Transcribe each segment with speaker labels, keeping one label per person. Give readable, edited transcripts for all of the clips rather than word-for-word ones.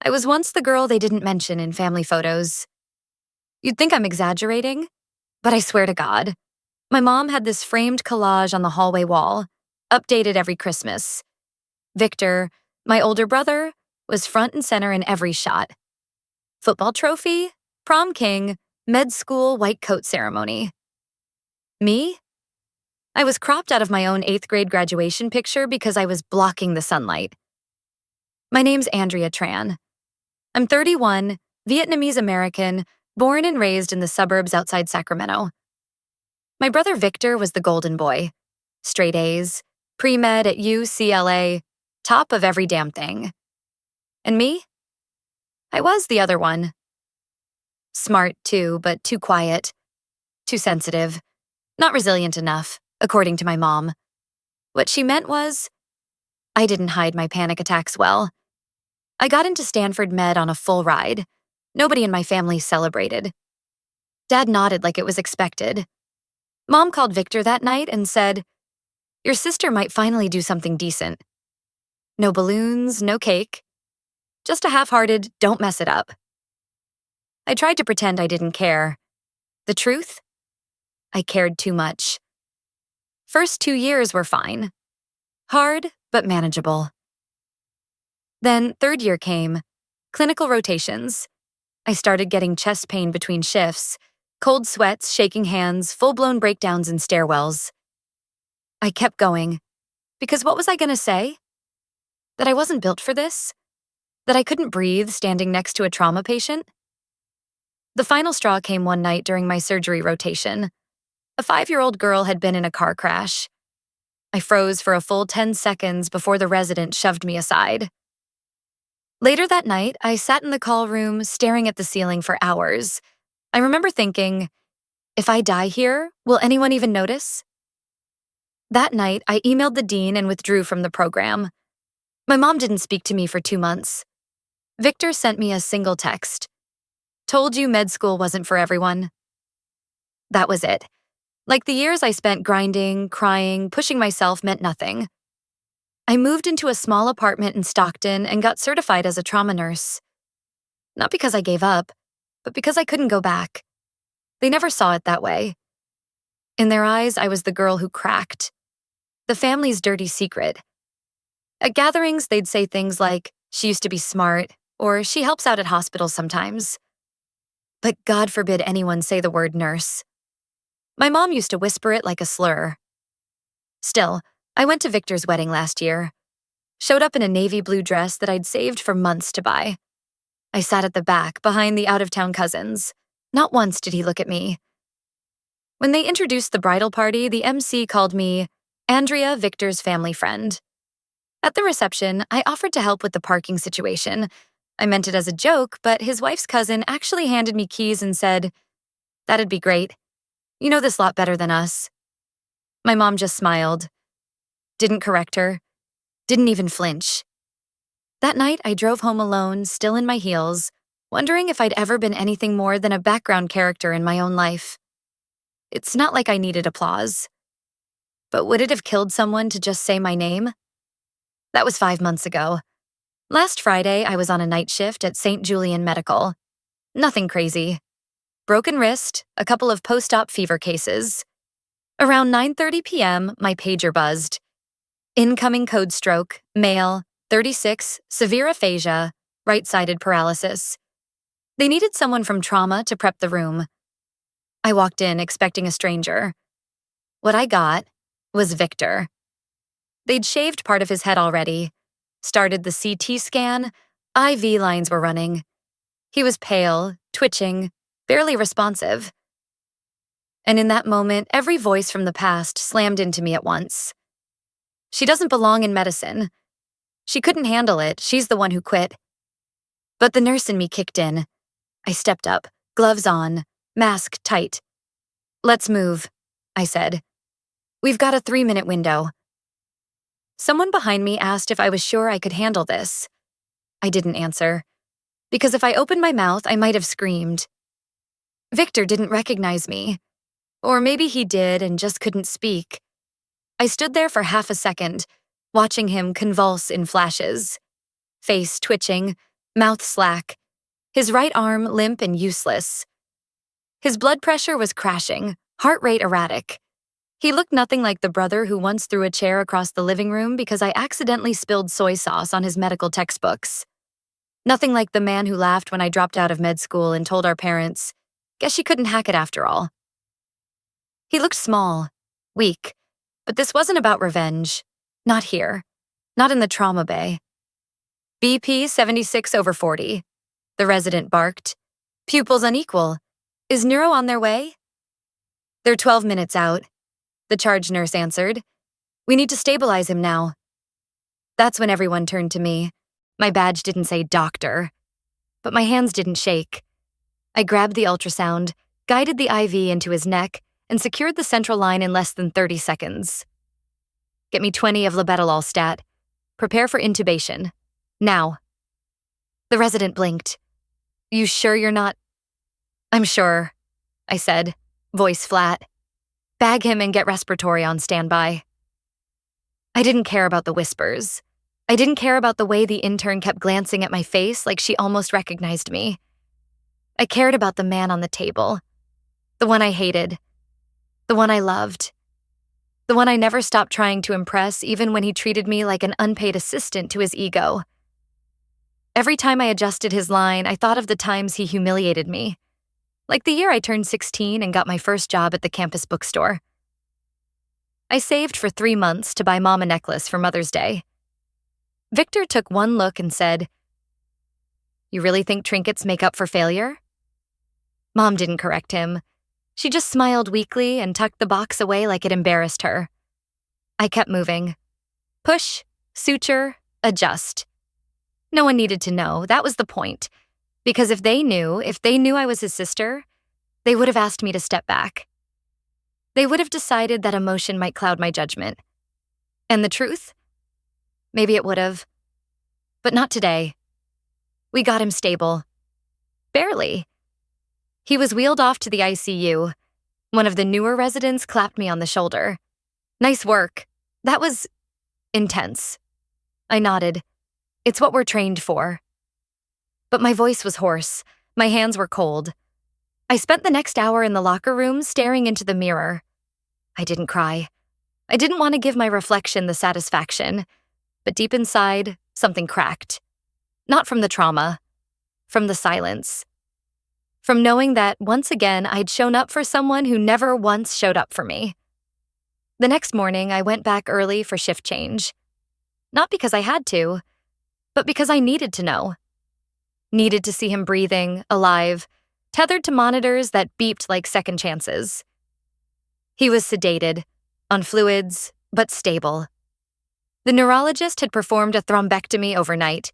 Speaker 1: I was once the girl they didn't mention in family photos. You'd think I'm exaggerating, but I swear to God. My mom had this framed collage on the hallway wall, updated every Christmas. Victor, my older brother, was front and center in every shot. Football trophy, prom king, med school white coat ceremony. Me? I was cropped out of my own 8th grade graduation picture because I was blocking the sunlight. My name's Andrea Tran. I'm 31, Vietnamese American, born and raised in the suburbs outside Sacramento. My brother Victor was the golden boy. Straight A's, pre-med at UCLA, top of every damn thing. And me? I was the other one. Smart too, but too quiet. Too sensitive. Not resilient enough, according to my mom. What she meant was, I didn't hide my panic attacks well. I got into Stanford Med on a full ride. Nobody in my family celebrated. Dad nodded like it was expected. Mom called Victor that night and said, "Your sister might finally do something decent." No balloons, no cake. Just a half-hearted, don't mess it up. I tried to pretend I didn't care. The truth? I cared too much. First 2 years were fine. Hard, but manageable. Then 3rd year came. Clinical rotations. I started getting chest pain between shifts, cold sweats, shaking hands, full-blown breakdowns in stairwells. I kept going, because what was I going to say? That I wasn't built for this? That I couldn't breathe standing next to a trauma patient? The final straw came one night during my surgery rotation. A 5-year-old girl had been in a car crash. I froze for a full 10 seconds before the resident shoved me aside. Later that night, I sat in the call room staring at the ceiling for hours. I remember thinking, if I die here, will anyone even notice? That night, I emailed the dean and withdrew from the program. My mom didn't speak to me for 2 months. Victor sent me a single text. Told you med school wasn't for everyone. That was it. Like the years I spent grinding, crying, pushing myself meant nothing. I moved into a small apartment in Stockton and got certified as a trauma nurse. Not because I gave up, but because I couldn't go back. They never saw it that way. In their eyes, I was the girl who cracked. The family's dirty secret. At gatherings, they'd say things like, she used to be smart, or she helps out at hospitals sometimes. But God forbid anyone say the word nurse. My mom used to whisper it like a slur. Still, I went to Victor's wedding last year. Showed up in a navy blue dress that I'd saved for months to buy. I sat at the back, behind the out-of-town cousins. Not once did he look at me. When they introduced the bridal party, the MC called me Andrea, Victor's family friend. At the reception, I offered to help with the parking situation. I meant it as a joke, but his wife's cousin actually handed me keys and said, "That'd be great. You know this lot better than us." My mom just smiled. Didn't correct her. Didn't even flinch. That night, I drove home alone, still in my heels, wondering if I'd ever been anything more than a background character in my own life. It's not like I needed applause. But would it have killed someone to just say my name? That was 5 months ago. Last Friday, I was on a night shift at St. Julian Medical. Nothing crazy. Broken wrist, a couple of post-op fever cases. Around 9:30 p.m., my pager buzzed. Incoming code stroke, male, 36, severe aphasia, right-sided paralysis. They needed someone from trauma to prep the room. I walked in expecting a stranger. What I got was Victor. They'd shaved part of his head already. Started the CT scan. IV lines were running. He was pale, twitching, barely responsive. And in that moment, every voice from the past slammed into me at once. She doesn't belong in medicine. She couldn't handle it. She's the one who quit. But the nurse in me kicked in. I stepped up, gloves on, mask tight. "Let's move," I said. "We've got a 3-minute window." Someone behind me asked if I was sure I could handle this. I didn't answer, because if I opened my mouth, I might have screamed. Victor didn't recognize me. Or maybe he did and just couldn't speak. I stood there for half a second, watching him convulse in flashes. Face twitching, mouth slack, his right arm limp and useless. His blood pressure was crashing, heart rate erratic. He looked nothing like the brother who once threw a chair across the living room because I accidentally spilled soy sauce on his medical textbooks. Nothing like the man who laughed when I dropped out of med school and told our parents, "Guess she couldn't hack it after all." He looked small, weak, but this wasn't about revenge. Not here. Not in the trauma bay. BP 76/40. The resident barked. Pupils unequal. Is neuro on their way? They're 12 minutes out. The charge nurse answered. We need to stabilize him now. That's when everyone turned to me. My badge didn't say doctor, but my hands didn't shake. I grabbed the ultrasound, guided the IV into his neck, and secured the central line in less than 30 seconds. Get me 20 of labetalol stat. Prepare for intubation. Now. The resident blinked. You sure you're not? I'm sure, I said, voice flat. Bag him and get respiratory on standby. I didn't care about the whispers. I didn't care about the way the intern kept glancing at my face like she almost recognized me. I cared about the man on the table. The one I hated. The one I loved. The one I never stopped trying to impress even when he treated me like an unpaid assistant to his ego. Every time I adjusted his line, I thought of the times he humiliated me. Like the year I turned 16 and got my first job at the campus bookstore. I saved for 3 months to buy Mom a necklace for Mother's Day. Victor took one look and said, You really think trinkets make up for failure? Mom didn't correct him. She just smiled weakly and tucked the box away like it embarrassed her. I kept moving. Push, suture, adjust. No one needed to know, that was the point. Because if they knew I was his sister, they would have asked me to step back. They would have decided that emotion might cloud my judgment. And the truth? Maybe it would have. But not today. We got him stable. Barely. He was wheeled off to the ICU. One of the newer residents clapped me on the shoulder. Nice work. That was intense. I nodded. It's what we're trained for. But my voice was hoarse. My hands were cold. I spent the next hour in the locker room staring into the mirror. I didn't cry. I didn't want to give my reflection the satisfaction. But deep inside, something cracked. Not from the trauma. From the silence. From knowing that, once again, I'd shown up for someone who never once showed up for me. The next morning, I went back early for shift change. Not because I had to, but because I needed to know. Needed to see him breathing, alive, tethered to monitors that beeped like second chances. He was sedated, on fluids, but stable. The neurologist had performed a thrombectomy overnight.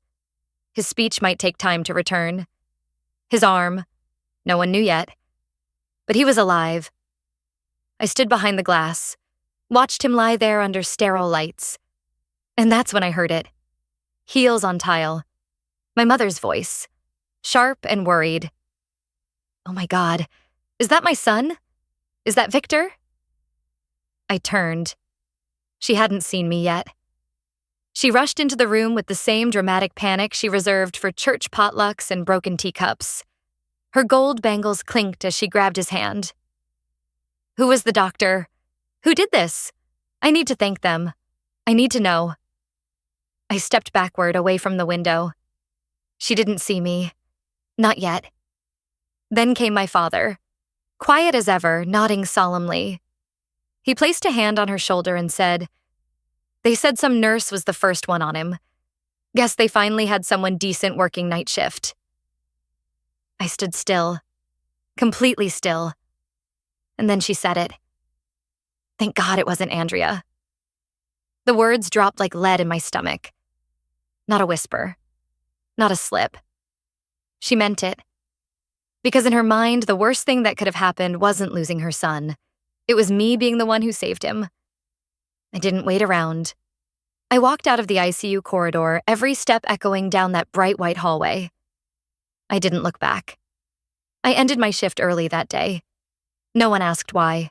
Speaker 1: His speech might take time to return. His arm, no one knew yet. But he was alive. I stood behind the glass, watched him lie there under sterile lights. And that's when I heard it. Heels on tile. My mother's voice. Sharp and worried. Oh my God, is that my son? Is that Victor? I turned. She hadn't seen me yet. She rushed into the room with the same dramatic panic she reserved for church potlucks and broken teacups. Her gold bangles clinked as she grabbed his hand. Who was the doctor? Who did this? I need to thank them. I need to know. I stepped backward away from the window. She didn't see me. Not yet. Then came my father, quiet as ever, nodding solemnly. He placed a hand on her shoulder and said, They said some nurse was the first one on him. Guess they finally had someone decent working night shift. I stood still, completely still. And then she said it. Thank God it wasn't Andrea. The words dropped like lead in my stomach. Not a whisper. Not a slip. She meant it. Because in her mind, the worst thing that could have happened wasn't losing her son. It was me being the one who saved him. I didn't wait around. I walked out of the ICU corridor, every step echoing down that bright white hallway. I didn't look back. I ended my shift early that day. No one asked why.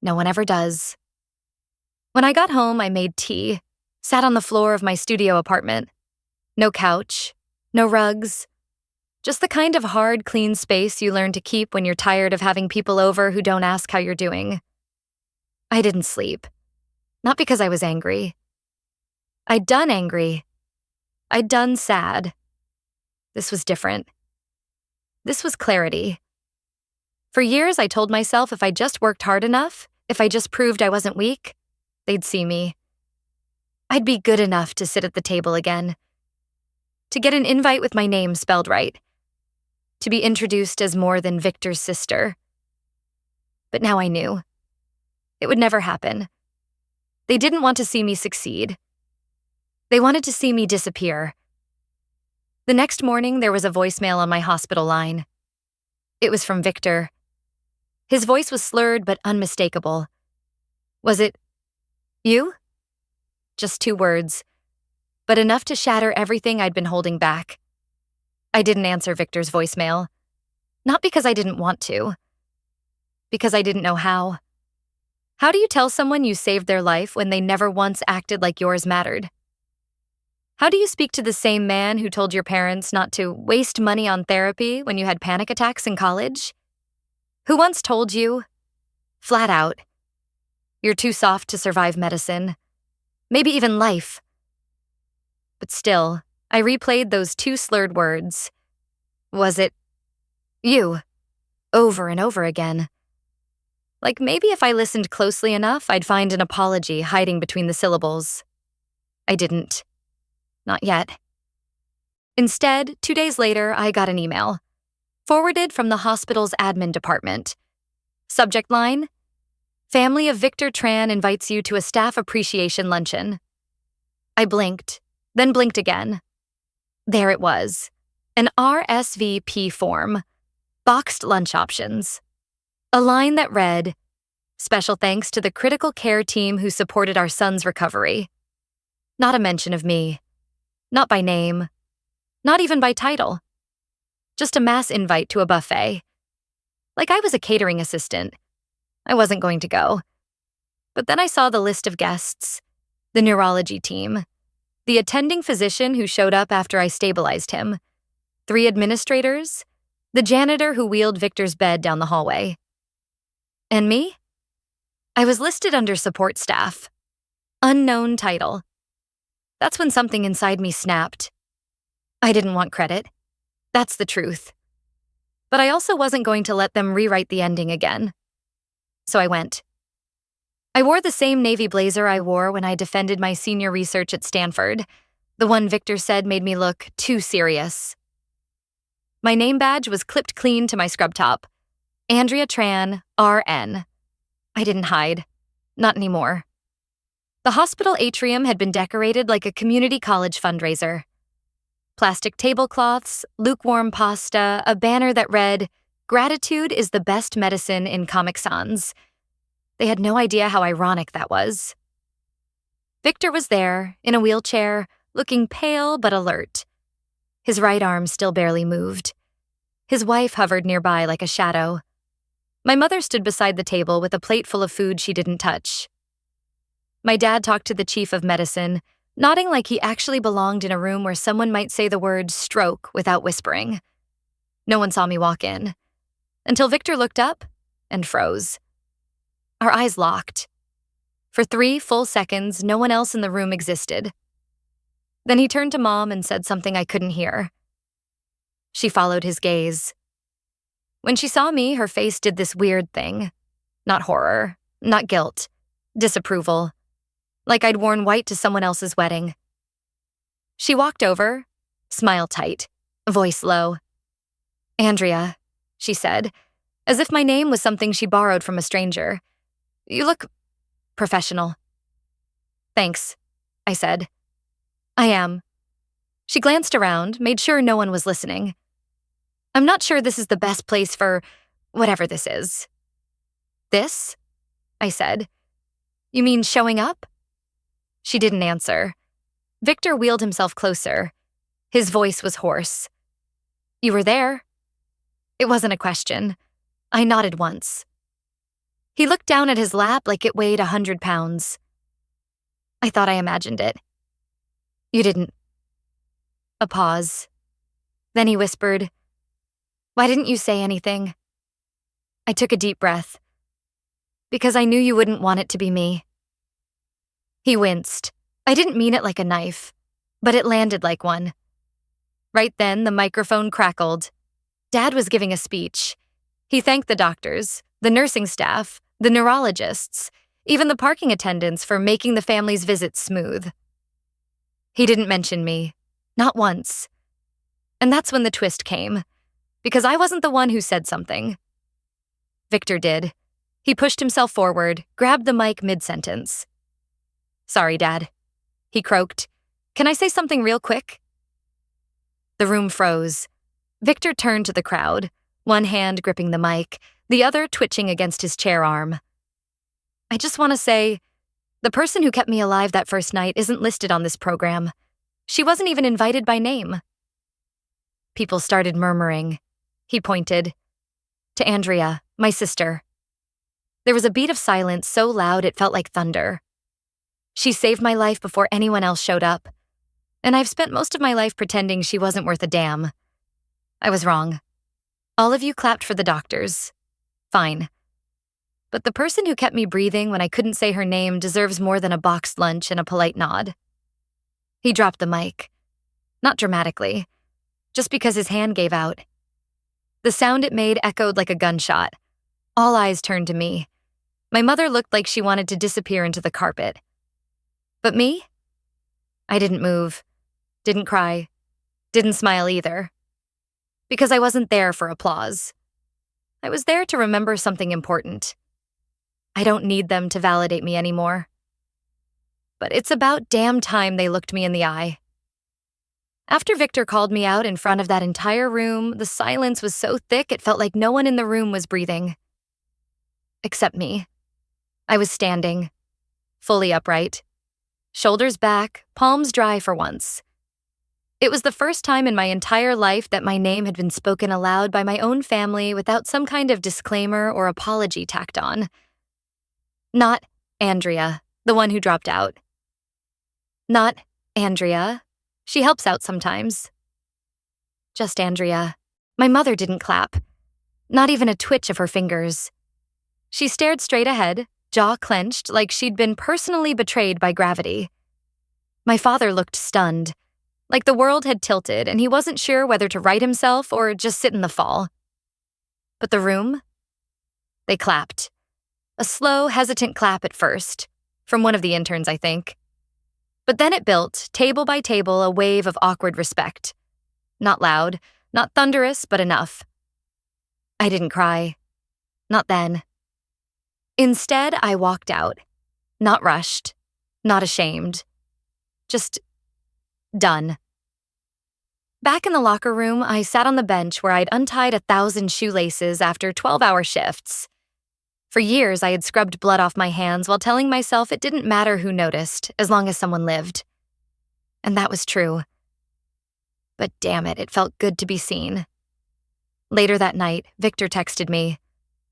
Speaker 1: No one ever does. When I got home, I made tea, sat on the floor of my studio apartment. No couch, No rugs. Just the kind of hard, clean space you learn to keep when you're tired of having people over who don't ask how you're doing. I didn't sleep. Not because I was angry. I'd done angry. I'd done sad. This was different. This was clarity. For years, I told myself if I just worked hard enough, if I just proved I wasn't weak, they'd see me. I'd be good enough to sit at the table again. To get an invite with my name spelled right. To be introduced as more than Victor's sister. But now I knew. It would never happen. They didn't want to see me succeed. They wanted to see me disappear. The next morning, there was a voicemail on my hospital line. It was from Victor. His voice was slurred but unmistakable. Was it, you? Just 2 words, but enough to shatter everything I'd been holding back. I didn't answer Victor's voicemail. Not because I didn't want to. Because I didn't know how. How do you tell someone you saved their life when they never once acted like yours mattered? How do you speak to the same man who told your parents not to waste money on therapy when you had panic attacks in college? Who once told you, flat out, you're too soft to survive medicine, maybe even life? But still, I replayed those 2 slurred words. Was it you? Over and over again. Like maybe if I listened closely enough, I'd find an apology hiding between the syllables. I didn't. Not yet. Instead, 2 days later, I got an email. Forwarded from the hospital's admin department. Subject line: Family of Victor Tran invites you to a staff appreciation luncheon. I blinked, then blinked again. There it was. An RSVP form. Boxed lunch options. A line that read, "Special thanks to the critical care team who supported our son's recovery." Not a mention of me. Not by name. Not even by title. Just a mass invite to a buffet. Like I was a catering assistant. I wasn't going to go. But then I saw the list of guests. The neurology team. The attending physician who showed up after I stabilized him. 3 administrators. The janitor who wheeled Victor's bed down the hallway. And me? I was listed under support staff. Unknown title. That's when something inside me snapped. I didn't want credit. That's the truth. But I also wasn't going to let them rewrite the ending again. So I went. I wore the same navy blazer I wore when I defended my senior research at Stanford, the one Victor said made me look too serious. My name badge was clipped clean to my scrub top. Andrea Tran, RN. I didn't hide. Not anymore. The hospital atrium had been decorated like a community college fundraiser. Plastic tablecloths, lukewarm pasta, a banner that read, "Gratitude is the best medicine" in Comic Sans. They had no idea how ironic that was. Victor was there, in a wheelchair, looking pale but alert. His right arm still barely moved. His wife hovered nearby like a shadow. My mother stood beside the table with a plate full of food she didn't touch. My dad talked to the chief of medicine, nodding like he actually belonged in a room where someone might say the word stroke without whispering. No one saw me walk in, until Victor looked up and froze. Our eyes locked. For 3 full seconds, no one else in the room existed. Then he turned to Mom and said something I couldn't hear. She followed his gaze. When she saw me, her face did this weird thing. Not horror, not guilt, disapproval. Like I'd worn white to someone else's wedding. She walked over, smile tight, voice low. "Andrea," she said, as if my name was something she borrowed from a stranger. "You look professional." "Thanks," I said. "I am." She glanced around, made sure no one was listening. "I'm not sure this is the best place for whatever this is." "This?" I said. "You mean showing up?" She didn't answer. Victor wheeled himself closer. His voice was hoarse. "You were there." It wasn't a question. I nodded once. He looked down at his lap like it weighed 100 pounds. "I thought I imagined it." "You didn't." A pause. Then he whispered, "Why didn't you say anything?" I took a deep breath. "Because I knew you wouldn't want it to be me." He winced. I didn't mean it like a knife, but it landed like one. Right then, the microphone crackled. Dad was giving a speech. He thanked the doctors, the nursing staff, the neurologists, even the parking attendants for making the family's visits smooth. He didn't mention me. Not once. And that's when the twist came, because I wasn't the one who said something. Victor did. He pushed himself forward, grabbed the mic mid-sentence. "Sorry, Dad," he croaked. "Can I say something real quick?" The room froze. Victor turned to the crowd, one hand gripping the mic, the other twitching against his chair arm. "I just want to say, the person who kept me alive that first night isn't listed on this program. She wasn't even invited by name." People started murmuring. He pointed. "To Andrea, my sister." There was a beat of silence so loud it felt like thunder. "She saved my life before anyone else showed up. And I've spent most of my life pretending she wasn't worth a damn. I was wrong. All of you clapped for the doctors. Fine. But the person who kept me breathing when I couldn't say her name deserves more than a boxed lunch and a polite nod." He dropped the mic. Not dramatically, just because his hand gave out. The sound it made echoed like a gunshot. All eyes turned to me. My mother looked like she wanted to disappear into the carpet. But me? I didn't move, didn't cry, didn't smile either. Because I wasn't there for applause. I was there to remember something important. I don't need them to validate me anymore. But it's about damn time they looked me in the eye. After Victor called me out in front of that entire room, the silence was so thick it felt like no one in the room was breathing. Except me. I was standing, fully upright, shoulders back, palms dry for once. It was the first time in my entire life that my name had been spoken aloud by my own family without some kind of disclaimer or apology tacked on. Not Andrea, the one who dropped out. Not Andrea. She helps out sometimes. Just Andrea. My mother didn't clap. Not even a twitch of her fingers. She stared straight ahead, jaw clenched, like she'd been personally betrayed by gravity. My father looked stunned, like the world had tilted and he wasn't sure whether to right himself or just sit in the fall. But the room? They clapped. A slow, hesitant clap at first, from one of the interns, I think. But then it built, table by table, a wave of awkward respect. Not loud, not thunderous, but enough. I didn't cry. Not then. Instead, I walked out. Not rushed. Not ashamed. Just done. Back in the locker room, I sat on the bench where I'd untied 1,000 shoelaces after 12-hour shifts. For years, I had scrubbed blood off my hands while telling myself it didn't matter who noticed, as long as someone lived. And that was true. But damn it felt good to be seen. Later that night, Victor texted me.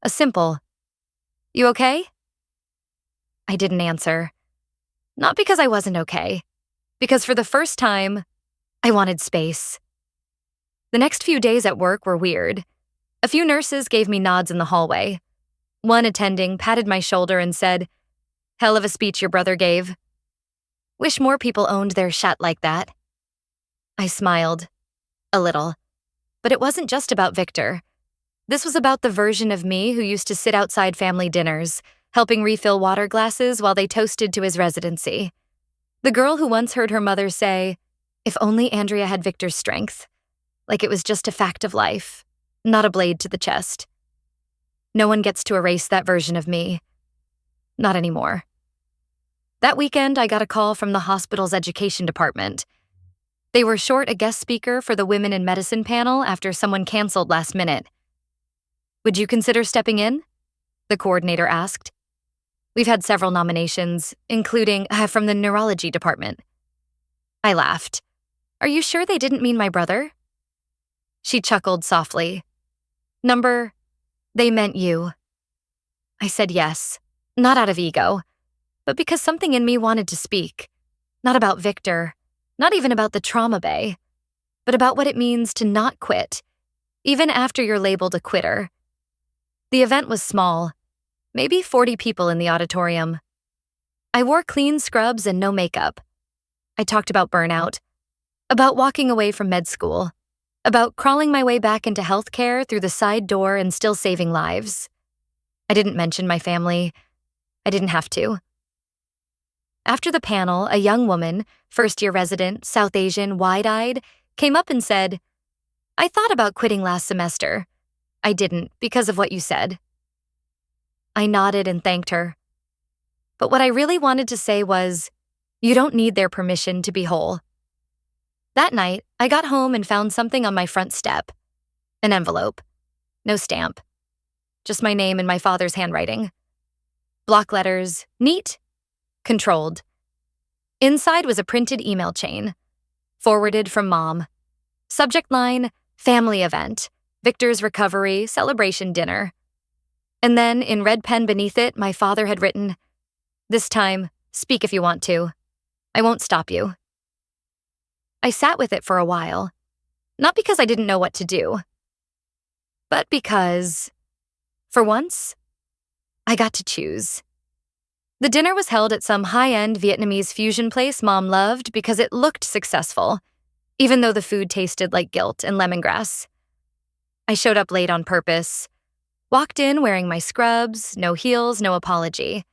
Speaker 1: A simple, "You okay?" I didn't answer. Not because I wasn't okay. Because for the first time, I wanted space. The next few days at work were weird. A few nurses gave me nods in the hallway. One attending patted my shoulder and said, "Hell of a speech your brother gave. Wish more people owned their shit like that." I smiled. A little. But it wasn't just about Victor. This was about the version of me who used to sit outside family dinners, helping refill water glasses while they toasted to his residency. The girl who once heard her mother say, "If only Andrea had Victor's strength," like it was just a fact of life, not a blade to the chest. No one gets to erase that version of me. Not anymore. That weekend, I got a call from the hospital's education department. They were short a guest speaker for the Women in Medicine panel after someone canceled last minute. "Would you consider stepping in?" the coordinator asked. "We've had several nominations, including from the neurology department." I laughed. "Are you sure they didn't mean my brother?" She chuckled softly. They meant you." I said yes, not out of ego, but because something in me wanted to speak. Not about Victor, not even about the trauma bay, but about what it means to not quit, even after you're labeled a quitter. The event was small, maybe 40 people in the auditorium. I wore clean scrubs and no makeup. I talked about burnout, about walking away from med school, about crawling my way back into healthcare through the side door and still saving lives. I didn't mention my family. I didn't have to. After the panel, a young woman, first-year resident, South Asian, wide-eyed, came up and said, "I thought about quitting last semester. I didn't because of what you said." I nodded and thanked her. But what I really wanted to say was, you don't need their permission to be whole. That night, I got home and found something on my front step. An envelope. No stamp. Just my name in my father's handwriting. Block letters, neat, controlled. Inside was a printed email chain. Forwarded from Mom. Subject line, family event, Victor's recovery, celebration dinner. And then, in red pen beneath it, my father had written, "This time, speak if you want to. I won't stop you." I sat with it for a while, not because I didn't know what to do, but because, for once, I got to choose. The dinner was held at some high-end Vietnamese fusion place Mom loved because it looked successful, even though the food tasted like guilt and lemongrass. I showed up late on purpose, walked in wearing my scrubs, no heels, no apology.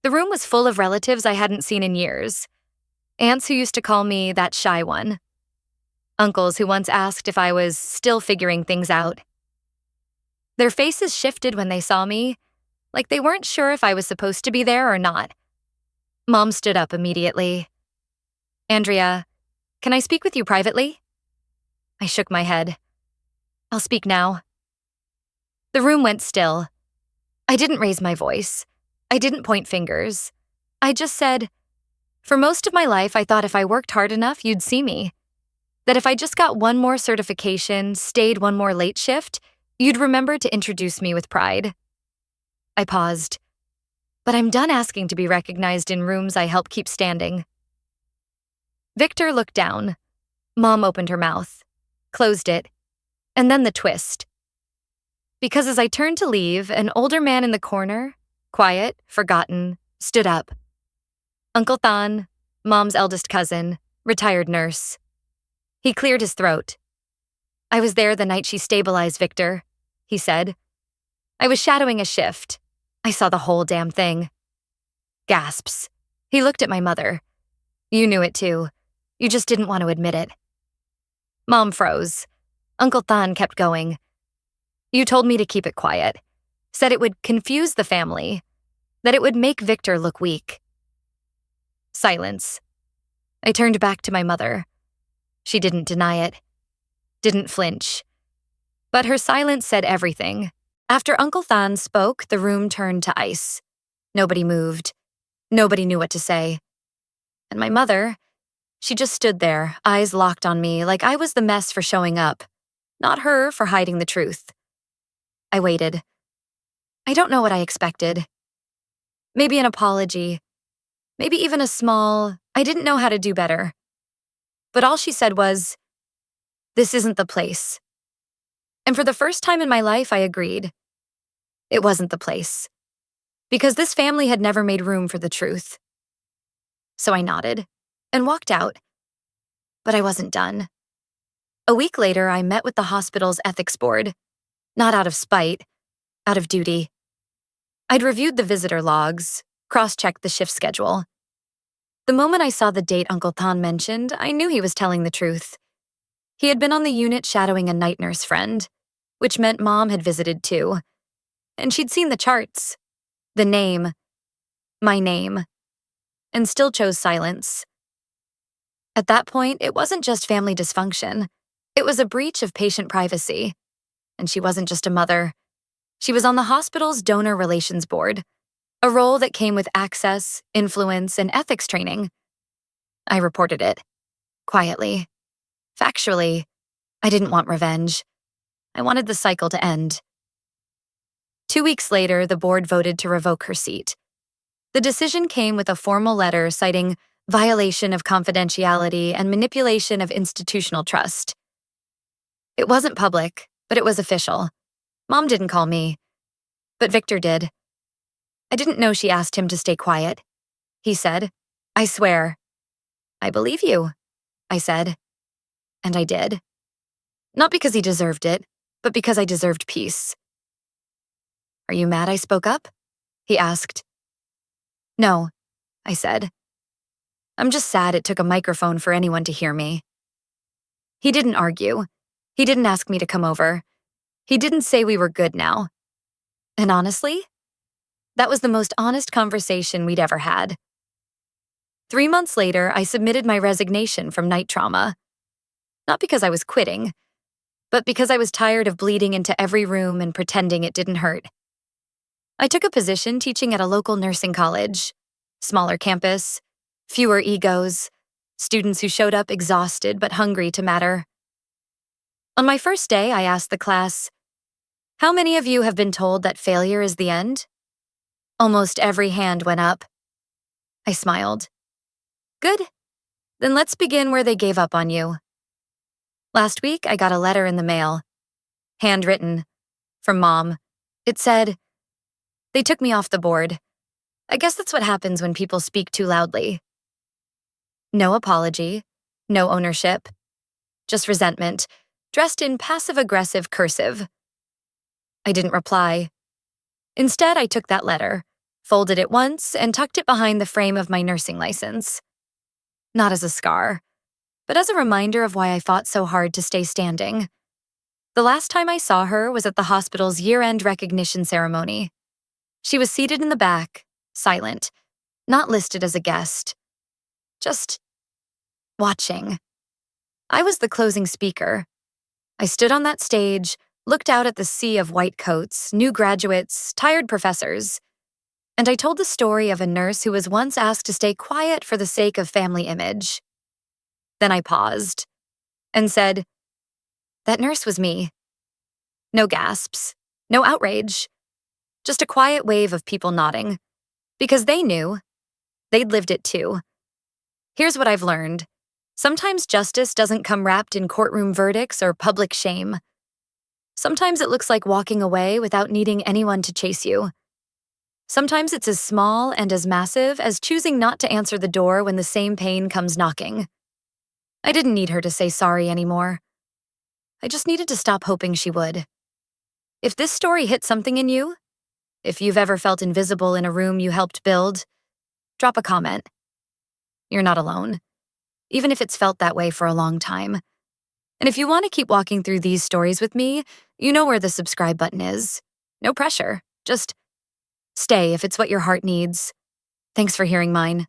Speaker 1: The room was full of relatives I hadn't seen in years. Aunts who used to call me that shy one. Uncles who once asked if I was still figuring things out. Their faces shifted when they saw me, like they weren't sure if I was supposed to be there or not. Mom stood up immediately. "Andrea, can I speak with you privately?" I shook my head. "I'll speak now." The room went still. I didn't raise my voice. I didn't point fingers. I just said, "For most of my life, I thought if I worked hard enough, you'd see me. That if I just got one more certification, stayed one more late shift, you'd remember to introduce me with pride." I paused. But I'm done asking to be recognized in rooms I help keep standing. Victor looked down. Mom opened her mouth, closed it, and then the twist. Because as I turned to leave, an older man in the corner, quiet, forgotten, stood up. Uncle Than, Mom's eldest cousin, retired nurse. He cleared his throat. "I was there the night she stabilized Victor," he said. "I was shadowing a shift. I saw the whole damn thing." Gasps. He looked at my mother. "You knew it too. You just didn't want to admit it." Mom froze. Uncle Than kept going. "You told me to keep it quiet. Said it would confuse the family. That it would make Victor look weak." Silence. I turned back to my mother. She didn't deny it. Didn't flinch. But her silence said everything. After Uncle Than spoke, the room turned to ice. Nobody moved. Nobody knew what to say. And my mother, she just stood there, eyes locked on me, like I was the mess for showing up, not her for hiding the truth. I waited. I don't know what I expected. Maybe an apology. Maybe even a small, "I didn't know how to do better." But all she said was, "This isn't the place." And for the first time in my life, I agreed. It wasn't the place. Because this family had never made room for the truth. So I nodded and walked out. But I wasn't done. A week later, I met with the hospital's ethics board. Not out of spite, out of duty. I'd reviewed the visitor logs, cross-checked the shift schedule. The moment I saw the date Uncle Than mentioned, I knew he was telling the truth. He had been on the unit shadowing a night nurse friend, which meant Mom had visited too. And she'd seen the charts, the name, my name, and still chose silence. At that point, it wasn't just family dysfunction. It was a breach of patient privacy. And she wasn't just a mother. She was on the hospital's donor relations board, a role that came with access, influence, and ethics training. I reported it, quietly, factually. I didn't want revenge. I wanted the cycle to end. 2 weeks later, the board voted to revoke her seat. The decision came with a formal letter citing violation of confidentiality, and manipulation of institutional trust. It wasn't public, but it was official. Mom didn't call me, but Victor did. I didn't know she asked him to stay quiet. He said, "I swear." "I believe you," I said. And I did. Not because he deserved it, but because I deserved peace. "Are you mad I spoke up?" he asked. "No," I said. "I'm just sad it took a microphone for anyone to hear me." He didn't argue. He didn't ask me to come over. He didn't say we were good now. And honestly, that was the most honest conversation we'd ever had. 3 months later, I submitted my resignation from night trauma. Not because I was quitting, but because I was tired of bleeding into every room and pretending it didn't hurt. I took a position teaching at a local nursing college. Smaller campus, fewer egos, students who showed up exhausted but hungry to matter. On my first day, I asked the class, "How many of you have been told that failure is the end?" Almost every hand went up. I smiled. "Good. Then let's begin where they gave up on you." Last week, I got a letter in the mail. Handwritten. From Mom. It said, "They took me off the board. I guess that's what happens when people speak too loudly." No apology. No ownership. Just resentment, dressed in passive-aggressive cursive. I didn't reply. Instead, I took that letter, folded it once, and tucked it behind the frame of my nursing license. Not as a scar, but as a reminder of why I fought so hard to stay standing. The last time I saw her was at the hospital's year-end recognition ceremony. She was seated in the back, silent, not listed as a guest. Just watching. I was the closing speaker. I stood on that stage, looked out at the sea of white coats, new graduates, tired professors, and I told the story of a nurse who was once asked to stay quiet for the sake of family image. Then I paused and said, "That nurse was me." No gasps, no outrage, just a quiet wave of people nodding, because they knew. They'd lived it too. Here's what I've learned. Sometimes justice doesn't come wrapped in courtroom verdicts or public shame. Sometimes it looks like walking away without needing anyone to chase you. Sometimes it's as small and as massive as choosing not to answer the door when the same pain comes knocking. I didn't need her to say sorry anymore. I just needed to stop hoping she would. If this story hit something in you, if you've ever felt invisible in a room you helped build, drop a comment. You're not alone, even if it's felt that way for a long time. And if you want to keep walking through these stories with me, you know where the subscribe button is. No pressure, just stay if it's what your heart needs. Thanks for hearing mine.